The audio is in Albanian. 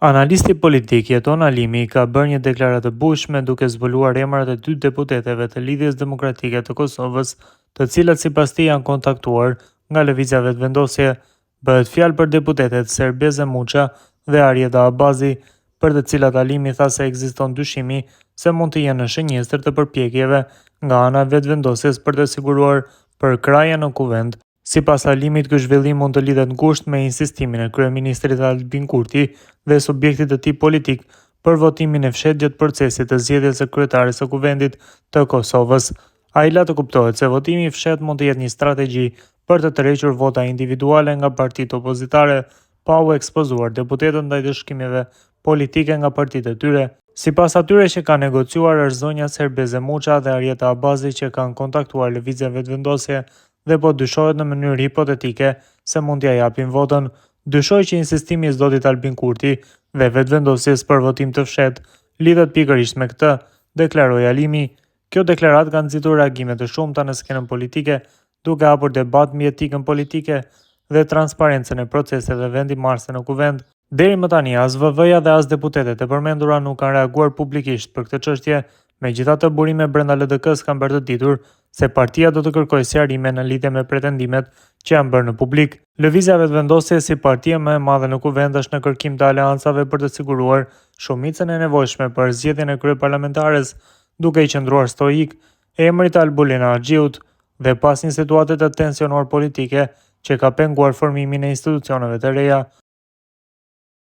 Analisti politik Jeton Alimi ka bërë një deklaratë të bujshme duke zbuluar emrat e 2 deputetëve të Lidhjes Demokratike të Kosovës, të cilët sipas tij janë kontaktuar nga lëvizja vetëvendosje. Bëhet fjalë për deputetet Serbeze Muça dhe Arjeda Abazi, për të cilat Alimi tha se ekziston dyshimi se mund të jenë në shënjestër të përpjekjeve nga ana e vetëvendosjes për të siguruar përkraje në kuvend. Sipas Alimit, ky zhvillim mund të lidhet ngushtë me insistimin e kryeministrit Albin Kurti dhe subjektit të tij politik për votimin e fshehtë gjatë procesit të zgjedhjes së kryetares së kuvendit të Kosovës. Ai la të kuptohet se votimi i fshehtë mund të jetë një strategji për të tërhequr vota individuale nga partitë opozitare, pa u ekspozuar deputetët ndaj dëshkimeve politike nga partitë e tyre. Sipas atyre që kanë negociuar, është zonja Serbeze Muça dhe Arjeta Abazi që kanë kontaktuar lëvizjen vetëvendosje dhe po dyshohet në mënyrë hipotetike se mund t'ja japin votën. Dyshoj që insistimi i zotit Albin Kurti dhe vetëvendosjes për votim të fshehtë lidhet pikërisht me këtë, deklaroi Alimi. Kjo deklaratë ka nxitur reagime të shumta në skenën politike, duke hapur debat mbi etikën politike dhe transparencën e proceseve vendimarrëse në kuvend. Deri më tani as VV-ja dhe as deputetet e përmendura nuk kanë reaguar publikisht për këtë çështje. Megjithatë, burime brenda LDK-s kanë bërë të ditur se partia do të kërkojë sqarime në lidhje me pretendimet që janë bërë në publik. Lëvizja vetëvendosje si partia më e madhe në kuvend është në kërkim të aleancave për të siguruar shumicën e nevojshme për zgjedhjen e kryeparlamentares, duke i qëndruar stoik emrit të Albulina Axhiut dhe pas një situate të tensionuar politike që ka penguar formimin e institucioneve të reja.